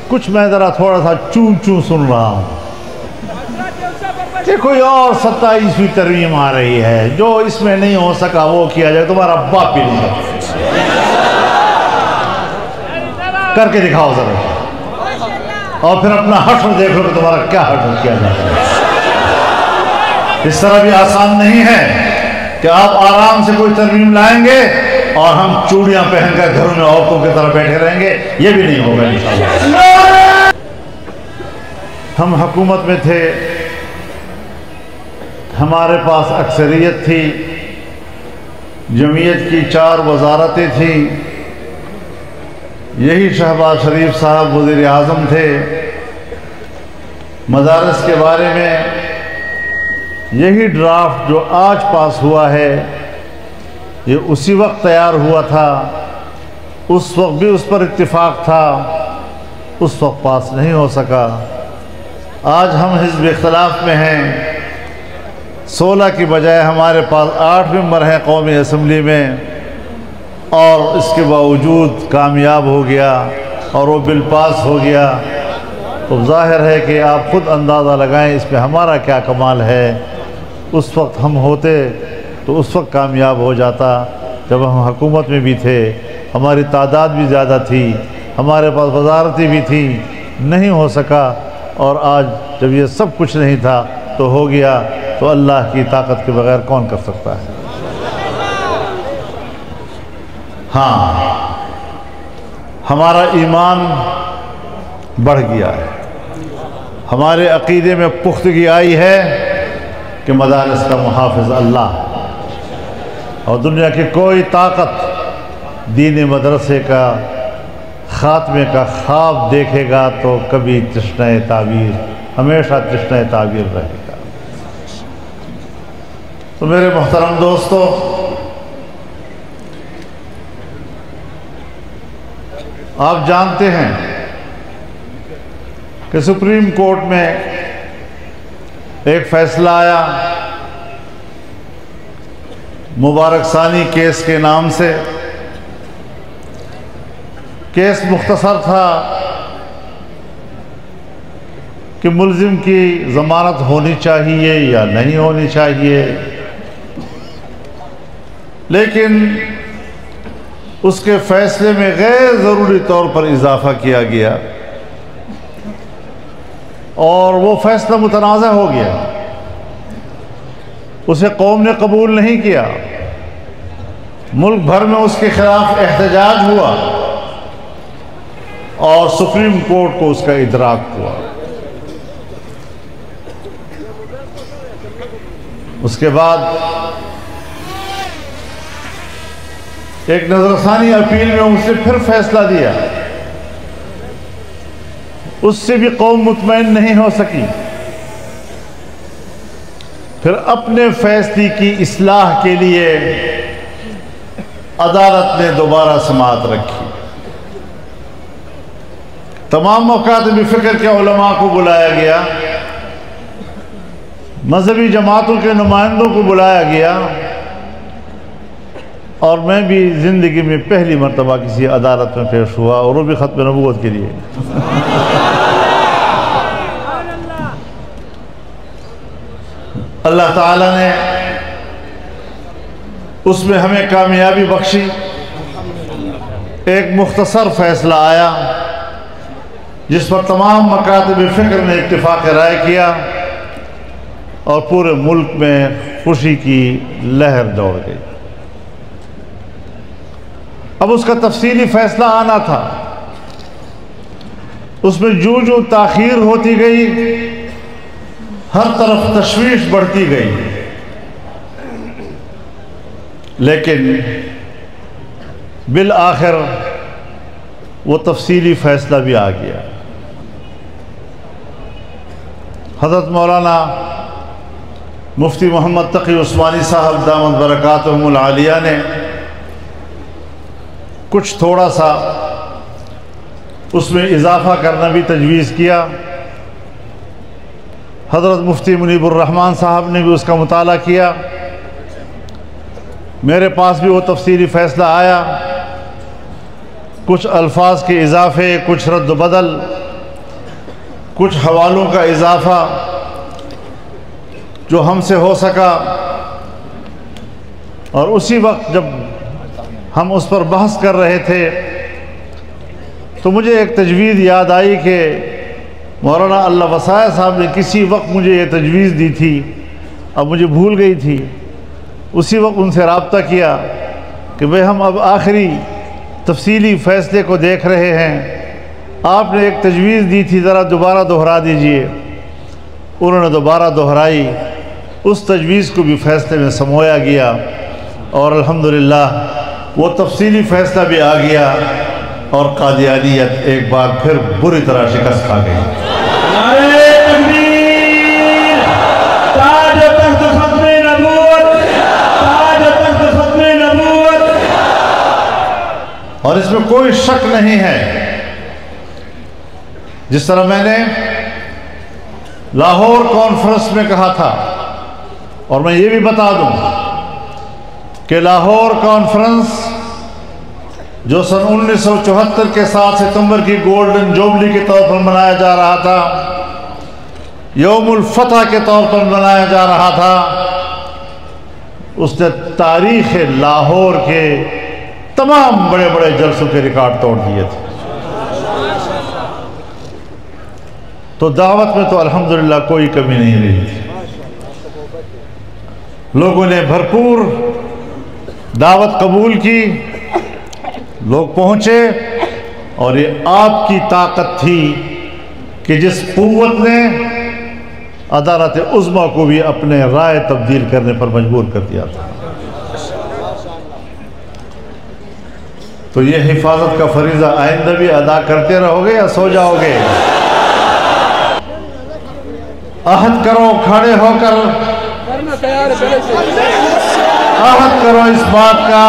کچھ میں ذرا تھوڑا سا چوں چوں سن رہا ہوں کہ کوئی اور 27ویں ترمیم آ رہی ہے، جو اس میں نہیں ہو سکا وہ کیا جائے، تمہارا باپ بھی نہیں کر کے دکھاؤ ذرا، اور پھر اپنا حشر دیکھ لو کہ تمہارا کیا حشر کیا جائے۔ اس طرح بھی آسان نہیں ہے کہ آپ آرام سے کوئی ترمیم لائیں گے اور ہم چوڑیاں پہن کر گھروں میں عورتوں کی طرح بیٹھے رہیں گے، یہ بھی نہیں ہوگا انشاءاللہ۔ ہم حکومت میں تھے، ہمارے پاس اکثریت تھی، جمعیت کی 4 وزارتیں تھیں، یہی شہباز شریف صاحب وزیر اعظم تھے، مدارس کے بارے میں یہی ڈرافٹ جو آج پاس ہوا ہے یہ اسی وقت تیار ہوا تھا، اس وقت بھی اس پر اتفاق تھا، اس وقت پاس نہیں ہو سکا۔ آج ہم حزب اختلاف میں ہیں، 16 کی بجائے ہمارے پاس 8 ممبر ہیں قومی اسمبلی میں، اور اس کے باوجود کامیاب ہو گیا اور وہ بل پاس ہو گیا۔ تو ظاہر ہے کہ آپ خود اندازہ لگائیں اس میں ہمارا کیا کمال ہے۔ اس وقت ہم ہوتے تو اس وقت کامیاب ہو جاتا جب ہم حکومت میں بھی تھے، ہماری تعداد بھی زیادہ تھی، ہمارے پاس وزارتیں بھی تھیں، نہیں ہو سکا، اور آج جب یہ سب کچھ نہیں تھا تو ہو گیا، تو اللہ کی طاقت کے بغیر کون کر سکتا ہے؟ ہاں، ہمارا ایمان بڑھ گیا ہے، ہمارے عقیدے میں پختگی آئی ہے کہ مدارس کا محافظ اللہ ہے، اور دنیا کی کوئی طاقت دین مدرسے کا خاتمے کا خواب دیکھے گا تو کبھی تشنہ تعبیر، ہمیشہ تشنہ تعبیر رہے گا۔ تو میرے محترم دوستو، آپ جانتے ہیں کہ سپریم کورٹ میں ایک فیصلہ آیا مبارک ثانی کیس کے نام سے۔ کیس مختصر تھا کہ ملزم کی ضمانت ہونی چاہیے یا نہیں ہونی چاہیے، لیکن اس کے فیصلے میں غیر ضروری طور پر اضافہ کیا گیا اور وہ فیصلہ متنازع ہو گیا، اسے قوم نے قبول نہیں کیا، ملک بھر میں اس کے خلاف احتجاج ہوا اور سپریم کورٹ کو اس کا ادراک ہوا۔ اس کے بعد ایک نظر ثانی اپیل میں اس نے پھر فیصلہ دیا، اس سے بھی قوم مطمئن نہیں ہو سکی، پھر اپنے فیصلے کی اصلاح کے لیے عدالت نے دوبارہ سماعت رکھی، تمام مکاتب فکر کے علماء کو بلایا گیا، مذہبی جماعتوں کے نمائندوں کو بلایا گیا، اور میں بھی زندگی میں پہلی مرتبہ کسی عدالت میں پیش ہوا، اور وہ بھی ختم نبوت کے لیے۔ اللہ تعالیٰ نے اس میں ہمیں کامیابی بخشی، ایک مختصر فیصلہ آیا جس پر تمام مکاتب فکر نے اتفاق رائے کیا اور پورے ملک میں خوشی کی لہر دوڑ گئی۔ اب اس کا تفصیلی فیصلہ آنا تھا، اس میں جو تاخیر ہوتی گئی ہر طرف تشویش بڑھتی گئی، لیکن بالآخر وہ تفصیلی فیصلہ بھی آ گیا۔ حضرت مولانا مفتی محمد تقی عثمانی صاحب دامت برکاتہم العالیہ نے کچھ تھوڑا سا اس میں اضافہ کرنا بھی تجویز کیا، حضرت مفتی منیب الرحمن صاحب نے بھی اس کا مطالعہ کیا، میرے پاس بھی وہ تفصیلی فیصلہ آیا، کچھ الفاظ کے اضافے، کچھ رد و بدل، کچھ حوالوں کا اضافہ جو ہم سے ہو سکا، اور اسی وقت جب ہم اس پر بحث کر رہے تھے تو مجھے ایک تجویز یاد آئی کہ مولانا اللہ وسائے صاحب نے کسی وقت مجھے یہ تجویز دی تھی، اب مجھے بھول گئی تھی۔ اسی وقت ان سے رابطہ کیا کہ بھئی ہم اب آخری تفصیلی فیصلے کو دیکھ رہے ہیں، آپ نے ایک تجویز دی تھی، ذرا دوبارہ دہرا دیجئے۔ انہوں نے دوبارہ دہرائی، اس تجویز کو بھی فیصلے میں سمویا گیا، اور الحمدللہ وہ تفصیلی فیصلہ بھی آ گیا، اور قادیانیت ایک بار پھر بری طرح شکست کھا گئی۔ نعرہ تکبیر، تاج و تخت ختم نبوت، تاج و تخت ختم نبوت۔ اور اس میں کوئی شک نہیں ہے، جس طرح میں نے لاہور کانفرنس میں کہا تھا، اور میں یہ بھی بتا دوں کہ لاہور کانفرنس جو سن 1974 کے 7 ستمبر کی گولڈن جوبلی کے طور پر منایا جا رہا تھا، یوم الفتح کے طور پر منایا جا رہا تھا، اس نے تاریخ لاہور کے تمام بڑے بڑے جلسوں کے ریکارڈ توڑ دیے تھے۔ تو دعوت میں تو الحمدللہ کوئی کمی نہیں رہی تھی، لوگوں نے بھرپور دعوت قبول کی، لوگ پہنچے، اور یہ آپ کی طاقت تھی کہ جس قوت نے عدالت عظمیٰ کو بھی اپنے رائے تبدیل کرنے پر مجبور کر دیا تھا۔ تو یہ حفاظت کا فریضہ آئندہ بھی ادا کرتے رہو گے یا سو جاؤ گے؟ عہد کرو کھڑے ہو کر، عہد کرو اس بات کا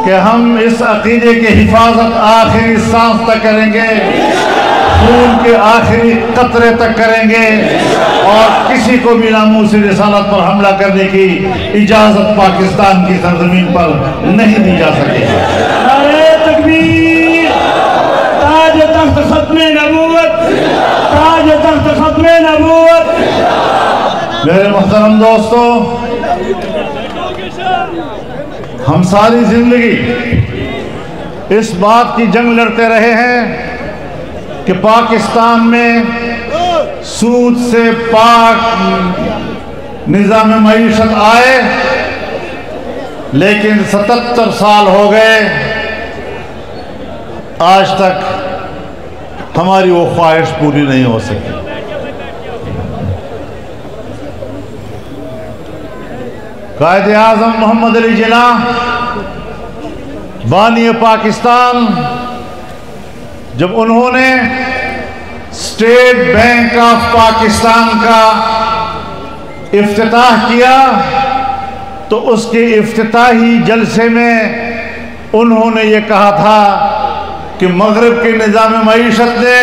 کہ ہم اس عقیدے کی حفاظت آخری سانس تک کریں گے، خون کے آخری قطرے تک کریں گے، اور کسی کو بھی ناموس رسالت پر حملہ کرنے کی اجازت پاکستان کی سرزمین پر نہیں دی جا سکے۔ نعرہ تکبیر، تاج و تخت ختم نبوت، تاج و تخت ختم نبوت۔ میرے محترم دوستو، ہم ساری زندگی اس بات کی جنگ لڑتے رہے ہیں کہ پاکستان میں سود سے پاک نظام معیشت آئے، لیکن 77 سال ہو گئے، آج تک ہماری وہ خواہش پوری نہیں ہو سکی۔ قائد اعظم محمد علی جناح بانی پاکستان، جب انہوں نے اسٹیٹ بینک آف پاکستان کا افتتاح کیا تو اس کے افتتاحی جلسے میں انہوں نے یہ کہا تھا کہ مغرب کے نظام معیشت نے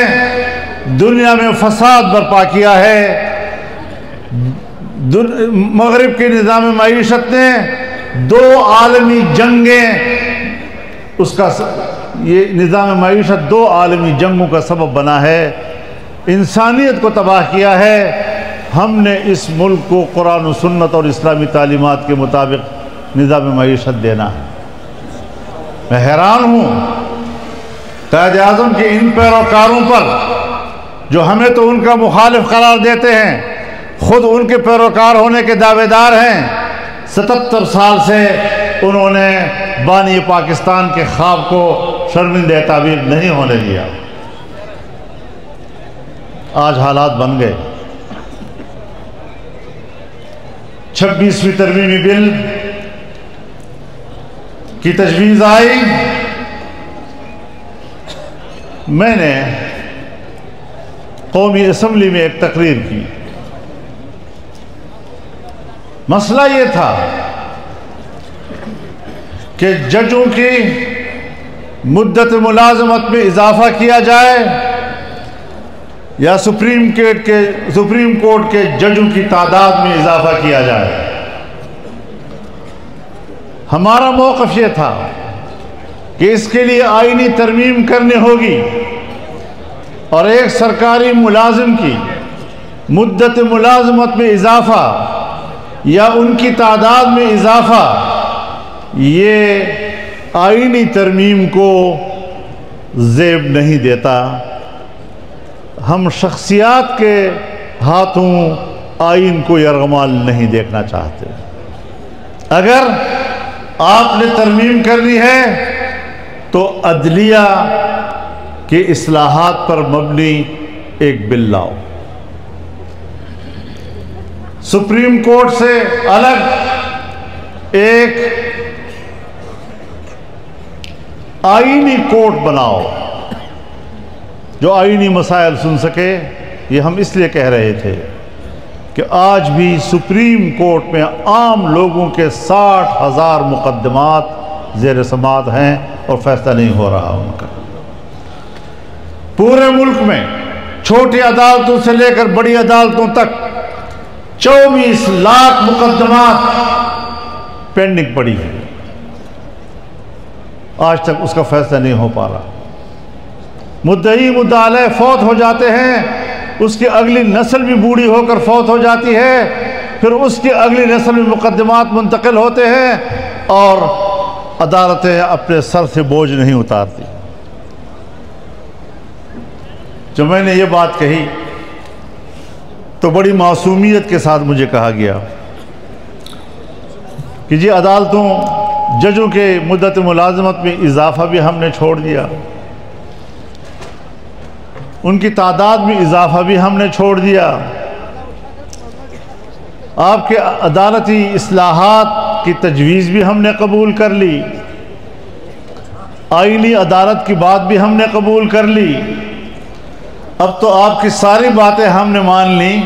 دنیا میں فساد برپا کیا ہے، مغرب کے نظام معیشت نے 2 عالمی جنگیں، یہ نظام معیشت 2 عالمی جنگوں کا سبب بنا ہے، انسانیت کو تباہ کیا ہے۔ ہم نے اس ملک کو قرآن و سنت اور اسلامی تعلیمات کے مطابق نظام معیشت دینا ہے۔ میں حیران ہوں قائد اعظم کے ان پیروکاروں پر جو ہمیں تو ان کا مخالف قرار دیتے ہیں، خود ان کے پیروکار ہونے کے دعوے دار ہیں۔ 77 سال سے انہوں نے بانی پاکستان کے خواب کو شرمندہ تعبیر نہیں ہونے دیا۔ آج حالات بن گئے، 26ویں ترمیمی بل کی تجویز آئی۔ میں نے قومی اسمبلی میں ایک تقریر کی، مسئلہ یہ تھا کہ ججوں کی مدت ملازمت میں اضافہ کیا جائے یا سپریم کورٹ کے ججوں کی تعداد میں اضافہ کیا جائے۔ ہمارا موقف یہ تھا کہ اس کے لیے آئینی ترمیم کرنی ہوگی، اور ایک سرکاری ملازم کی مدت ملازمت میں اضافہ یا ان کی تعداد میں اضافہ یہ آئینی ترمیم کو زیب نہیں دیتا۔ ہم شخصیات کے ہاتھوں آئین کو یرغمال نہیں دیکھنا چاہتے۔ اگر آپ نے ترمیم کرنی ہے تو عدلیہ کی اصلاحات پر مبنی ایک بل لاؤ، سپریم کورٹ سے الگ ایک آئینی کورٹ بناؤ جو آئینی مسائل سن سکے۔ یہ ہم اس لیے کہہ رہے تھے کہ آج بھی سپریم کورٹ میں عام لوگوں کے 60,000 مقدمات زیر سماعت ہیں اور فیصلہ نہیں ہو رہا ان کا۔ پورے ملک میں چھوٹی عدالتوں سے لے کر بڑی عدالتوں تک 24 لاکھ مقدمات پینڈنگ پڑی ہے، آج تک اس کا فیصلہ نہیں ہو پا رہا۔ مدعی مدعا علیہ فوت ہو جاتے ہیں، اس کی اگلی نسل بھی بوڑھی ہو کر فوت ہو جاتی ہے، پھر اس کی اگلی نسل میں مقدمات منتقل ہوتے ہیں اور عدالتیں اپنے سر سے بوجھ نہیں اتارتی۔ جب میں نے یہ بات کہی تو بڑی معصومیت کے ساتھ مجھے کہا گیا کہ جی عدالتوں ججوں کے مدت ملازمت میں اضافہ بھی ہم نے چھوڑ دیا، ان کی تعداد میں اضافہ بھی ہم نے چھوڑ دیا، آپ کے عدالتی اصلاحات کی تجویز بھی ہم نے قبول کر لی، آئینی عدالت کی بات بھی ہم نے قبول کر لی، اب تو آپ کی ساری باتیں ہم نے مان لیں،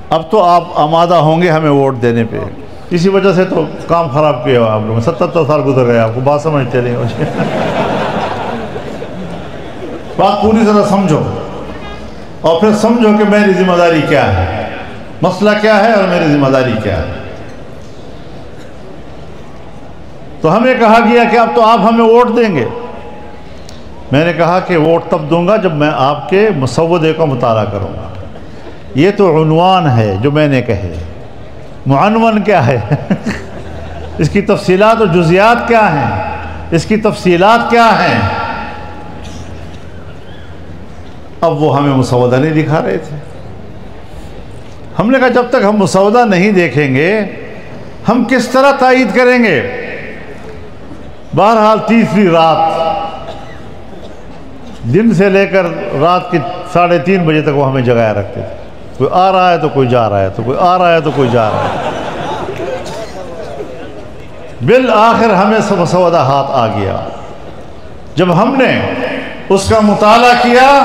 اب تو آپ آمادہ ہوں گے ہمیں ووٹ دینے پہ۔ اسی وجہ سے تو کام خراب کیا ہوا آپ لوگوں نے، 77 سال گزر گئے، آپ کو بات سمجھتے نہیں مجھے۔ بات پوری طرح سمجھو اور پھر سمجھو کہ میری ذمہ داری کیا ہے، مسئلہ کیا ہے اور میری ذمہ داری کیا ہے۔ تو ہمیں کہا گیا کہ اب تو آپ ہمیں ووٹ دیں گے۔ میں نے کہا کہ ووٹ تب دوں گا جب میں آپ کے مسودے کا مطالعہ کروں گا۔ یہ تو عنوان ہے جو میں نے کہے، معنون کیا ہے؟ اس کی تفصیلات و جزیات کیا ہیں، اس کی تفصیلات کیا ہیں؟ اب وہ ہمیں مسودہ نہیں دکھا رہے تھے۔ ہم نے کہا جب تک ہم مسودہ نہیں دیکھیں گے ہم کس طرح تائید کریں گے؟ بہرحال تیسری رات، دن سے لے کر رات کی 3:30 بجے تک وہ ہمیں جگایا رکھتے تھے، کوئی آ رہا ہے تو کوئی جا رہا ہے، تو کوئی آ رہا ہے تو کوئی جا رہا ہے۔ بالآخر ہمیں سب مسودہ ہاتھ آ گیا۔ جب ہم نے اس کا مطالعہ کیا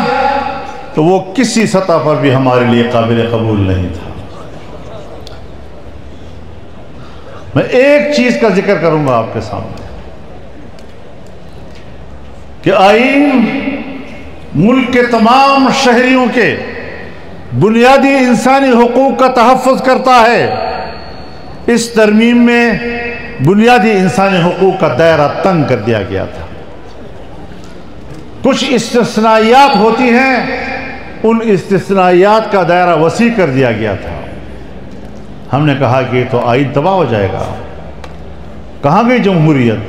تو وہ کسی سطح پر بھی ہمارے لیے قابل قبول نہیں تھا۔ میں ایک چیز کا ذکر کروں گا آپ کے سامنے کہ آئین ملک کے تمام شہریوں کے بنیادی انسانی حقوق کا تحفظ کرتا ہے۔ اس ترمیم میں بنیادی انسانی حقوق کا دائرہ تنگ کر دیا گیا تھا، کچھ استثنائیات ہوتی ہیں، ان استثنائیات کا دائرہ وسیع کر دیا گیا تھا۔ ہم نے کہا کہ تو آئین تباہ ہو جائے گا، کہاں گئی جمہوریت،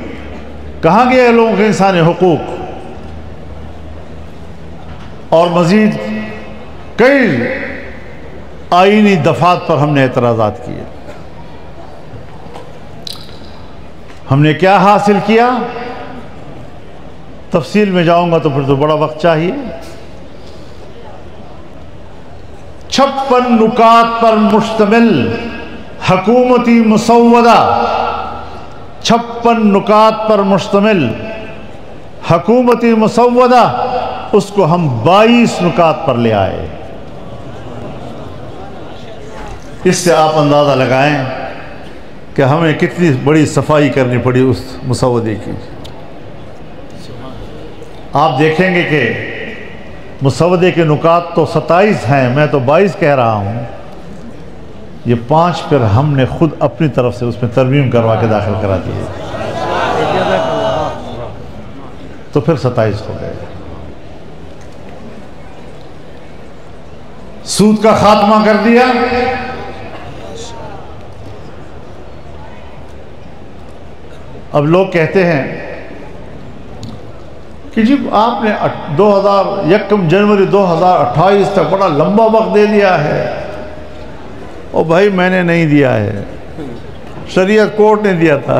کہاں گئے لوگوں کے انسانی حقوق؟ اور مزید کئی آئینی دفعات پر ہم نے اعتراضات کیے۔ ہم نے کیا حاصل کیا؟ تفصیل میں جاؤں گا تو پھر تو بڑا وقت چاہیے۔ 56 نکات پر مشتمل حکومتی مسودہ، 56 نکات پر مشتمل حکومتی مسودہ، اس کو ہم 22 نکات پر لے آئے۔ اس سے آپ اندازہ لگائیں کہ ہمیں کتنی بڑی صفائی کرنی پڑی اس مسودے کی۔ آپ دیکھیں گے کہ مسودے کے نکات تو 27 ہیں، میں تو 22 کہہ رہا ہوں، یہ 5 پھر ہم نے خود اپنی طرف سے اس میں ترمیم کروا کے داخل کرا دیے، تو پھر 27 ہو گئے۔ سود کا خاتمہ کر دیا. اب لوگ کہتے ہیں کہ جی آپ نے 1 جنوری 2028 تک بڑا لمبا وقت دے دیا ہے. او بھائی میں نے نہیں دیا ہے، شریعت کورٹ نے دیا تھا.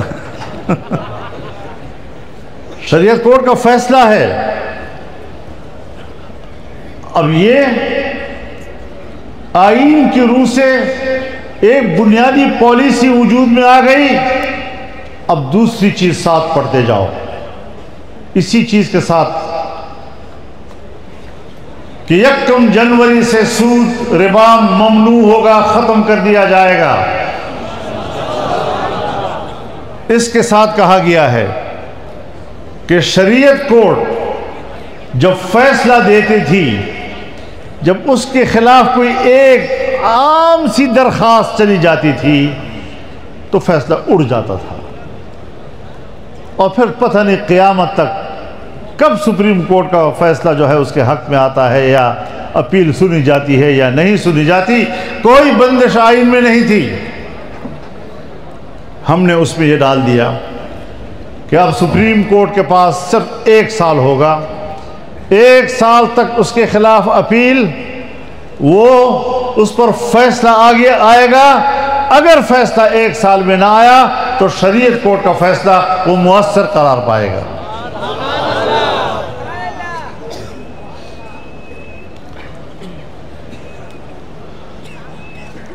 شریعت کورٹ کا فیصلہ ہے. اب یہ آئین کی روح سے ایک بنیادی پالیسی وجود میں آ گئی. اب دوسری چیز ساتھ پڑھتے جاؤ اسی چیز کے ساتھ کہ 1 جنوری سے سود ربا ممنوع ہوگا، ختم کر دیا جائے گا. اس کے ساتھ کہا گیا ہے کہ شریعت کورٹ جب فیصلہ دیتی تھی، جب اس کے خلاف کوئی ایک عام سی درخواست چلی جاتی تھی تو فیصلہ اڑ جاتا تھا، اور پھر پتہ نہیں قیامت تک کب سپریم کورٹ کا فیصلہ جو ہے اس کے حق میں آتا ہے، یا اپیل سنی جاتی ہے یا نہیں سنی جاتی. کوئی بندش آئین میں نہیں تھی. ہم نے اس میں یہ ڈال دیا کہ اب سپریم کورٹ کے پاس صرف 1 سال ہوگا. 1 سال تک اس کے خلاف اپیل، وہ اس پر فیصلہ آئے گا. اگر فیصلہ 1 سال میں نہ آیا تو شریعت کورٹ کا فیصلہ وہ مؤثر قرار پائے گا.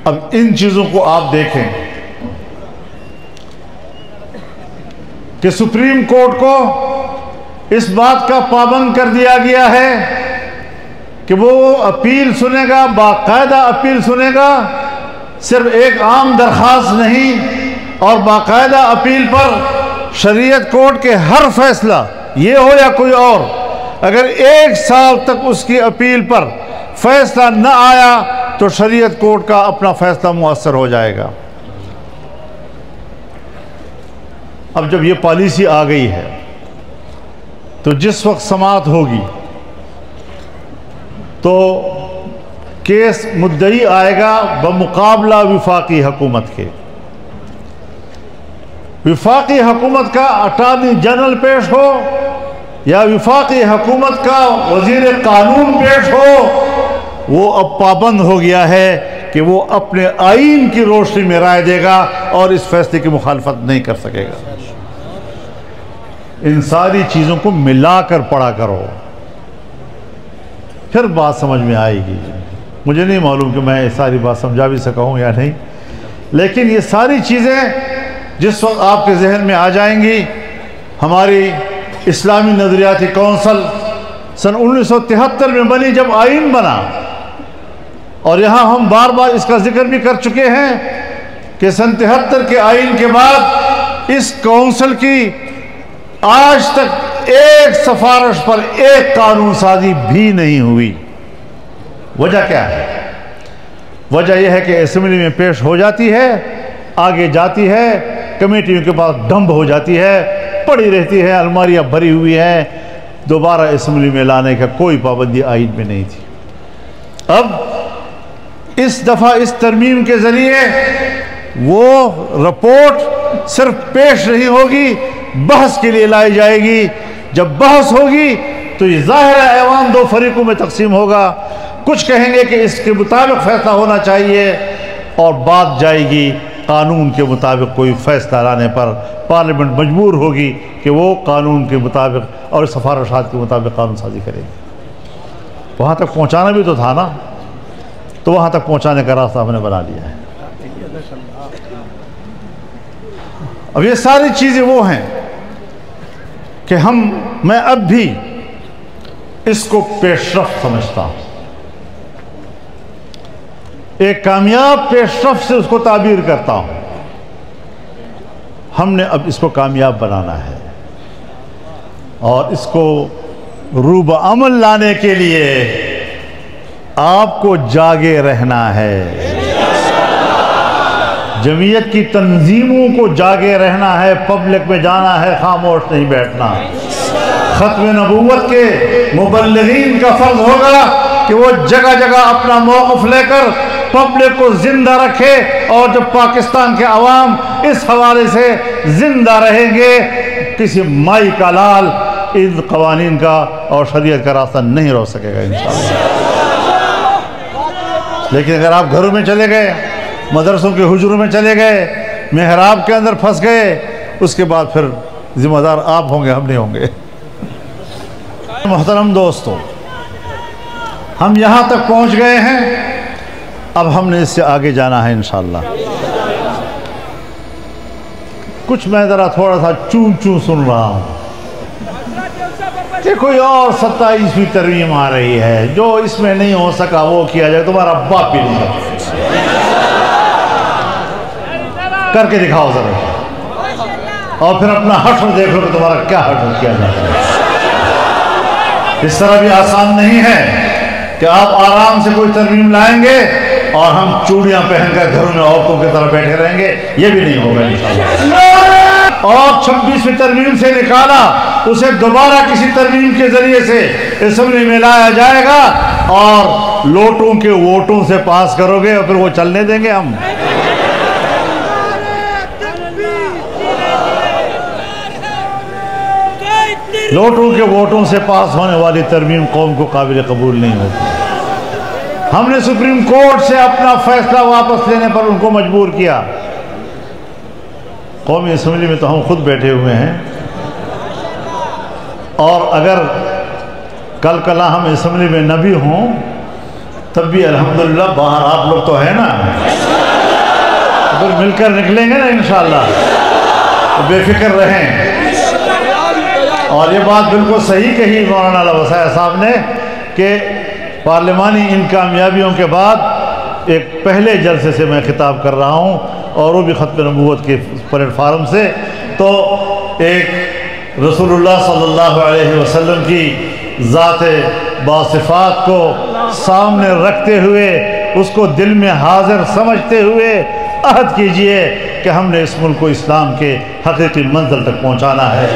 اب ان چیزوں کو آپ دیکھیں کہ سپریم کورٹ کو اس بات کا پابند کر دیا گیا ہے کہ وہ اپیل سنے گا، باقاعدہ اپیل سنے گا، صرف ایک عام درخواست نہیں، اور باقاعدہ اپیل پر شریعت کورٹ کے ہر فیصلہ یہ ہو یا کوئی اور، اگر 1 سال تک اس کی اپیل پر فیصلہ نہ آیا تو شریعت کورٹ کا اپنا فیصلہ مؤثر ہو جائے گا. اب جب یہ پالیسی آ گئی ہے تو جس وقت سماعت ہوگی تو کیس مدعی آئے گا بمقابلہ وفاقی حکومت کے. وفاقی حکومت کا اٹارنی جنرل پیش ہو یا وفاقی حکومت کا وزیر قانون پیش ہو، وہ اب پابند ہو گیا ہے کہ وہ اپنے آئین کی روشنی میں رائے دے گا اور اس فیصلے کی مخالفت نہیں کر سکے گا. ان ساری چیزوں کو ملا کر پڑھا کرو، پھر بات سمجھ میں آئے گی. مجھے نہیں معلوم کہ میں ساری بات سمجھا بھی سکا ہوں یا نہیں، لیکن یہ ساری چیزیں جس وقت آپ کے ذہن میں آ جائیں گی. ہماری اسلامی نظریاتی کونسل سن 1973 میں بنی، جب آئین بنا، اور یہاں ہم بار بار اس کا ذکر بھی کر چکے ہیں کہ سن 73 کے آئین کے بعد اس کونسل کی آج تک ایک سفارش پر ایک قانون سازی بھی نہیں ہوئی. وجہ کیا ہے؟ وجہ یہ ہے کہ اسمبلی میں پیش ہو جاتی ہے، آگے جاتی ہے، کمیٹیوں کے پاس ڈمپ ہو جاتی ہے، پڑی رہتی ہے، الماریاں بھری ہوئی ہیں، دوبارہ اسمبلی میں لانے کا کوئی پابندی آئین میں نہیں تھی. اب اس دفعہ اس ترمیم کے ذریعے وہ رپورٹ صرف پیش نہیں ہوگی، بحث کے لیے لائی جائے گی. جب بحث ہوگی تو یہ ظاہر ایوان 2 فریقوں میں تقسیم ہوگا. کچھ کہیں گے کہ اس کے مطابق فیصلہ ہونا چاہیے، اور بات جائے گی قانون کے مطابق. کوئی فیصلہ لانے پر پارلیمنٹ مجبور ہوگی کہ وہ قانون کے مطابق اور سفارشات کے مطابق قانون سازی کرے گی. وہاں تک پہنچانا بھی تو تھا نا، تو وہاں تک پہنچانے کا راستہ ہم نے بنا لیا ہے. اب یہ ساری چیزیں وہ ہیں کہ میں اب بھی اس کو پیش رفت سمجھتا ہوں. ایک کامیاب پیش رفت سے اس کو تعبیر کرتا ہوں. ہم نے اب اس کو کامیاب بنانا ہے، اور اس کو روب عمل لانے کے لیے آپ کو جاگے رہنا ہے. جمعیت کی تنظیموں کو جاگے رہنا ہے، پبلک میں جانا ہے، خاموش نہیں بیٹھنا. ختم نبوت کے مبلغین کا فرض ہوگا کہ وہ جگہ جگہ اپنا موقف لے کر پبلک کو زندہ رکھے، اور جب پاکستان کے عوام اس حوالے سے زندہ رہیں گے، کسی مائی کا لال ان قوانین کا اور شریعت کا راستہ نہیں روک سکے گا انشاءاللہ۔ لیکن اگر آپ گھروں میں چلے گئے، مدرسوں کے حجروں میں چلے گئے، محراب کے اندر پھنس گئے، اس کے بعد پھر ذمہ دار آپ ہوں گے، ہم نہیں ہوں گے۔ محترم دوستو، ہم یہاں تک پہنچ گئے ہیں، اب ہم نے اس سے آگے جانا ہے انشاءاللہ۔ کچھ میں ذرا تھوڑا سا چون چون سن رہا ہوں کہ کوئی اور 27ویں ترمیم آ رہی ہے، جو اس میں نہیں ہو سکا وہ کیا جائے، تمہارا باپ بھی نہیں کر کے دکھاؤ ذرا، اور پھر اپنا حشر دیکھ لو کہ تمہارا کیا حشر کیا جاتا ہے۔ اس طرح بھی آسان نہیں ہے کہ آپ آرام سے کوئی ترمیم لائیں گے اور ہم چوڑیاں پہن کر گھروں میں عورتوں کی طرح بیٹھے رہیں گے، یہ بھی نہیں ہوگا انشاءاللہ۔ اور 26ویں ترمیم سے نکالا، اسے دوبارہ کسی ترمیم کے ذریعے سے اسمبلی میں لایا جائے گا، اور لوٹوں کے ووٹوں سے پاس کرو گے، اور پھر وہ چلنے دیں گے ہم؟ لوٹوں کے ووٹوں سے پاس ہونے والی ترمیم قوم کو قابل قبول نہیں ہوتی۔ ہم نے سپریم کورٹ سے اپنا فیصلہ واپس لینے پر ان کو مجبور کیا۔ قومی اسمبلی میں تو ہم خود بیٹھے ہوئے ہیں، اور اگر کل کلا ہم اسمبلی میں نہ بھی ہوں تب بھی الحمدللہ باہر آپ لوگ تو ہیں نا، پھر مل کر نکلیں گے نا انشاءاللہ، تو بے فکر رہیں۔ اور یہ بات بالکل صحیح کہی مولانا لوسائے صاحب نے کہ پارلیمانی ان کامیابیوں کے بعد ایک پہلے جلسے سے میں خطاب کر رہا ہوں، اور وہ بھی ختم نبوت کے پلیٹ فارم سے، تو ایک رسول اللہ صلی اللہ علیہ وسلم کی ذات باصفات کو سامنے رکھتے ہوئے، اس کو دل میں حاضر سمجھتے ہوئے عہد کیجئے کہ ہم نے اس ملک کو اسلام کے حقیقی منزل تک پہنچانا ہے۔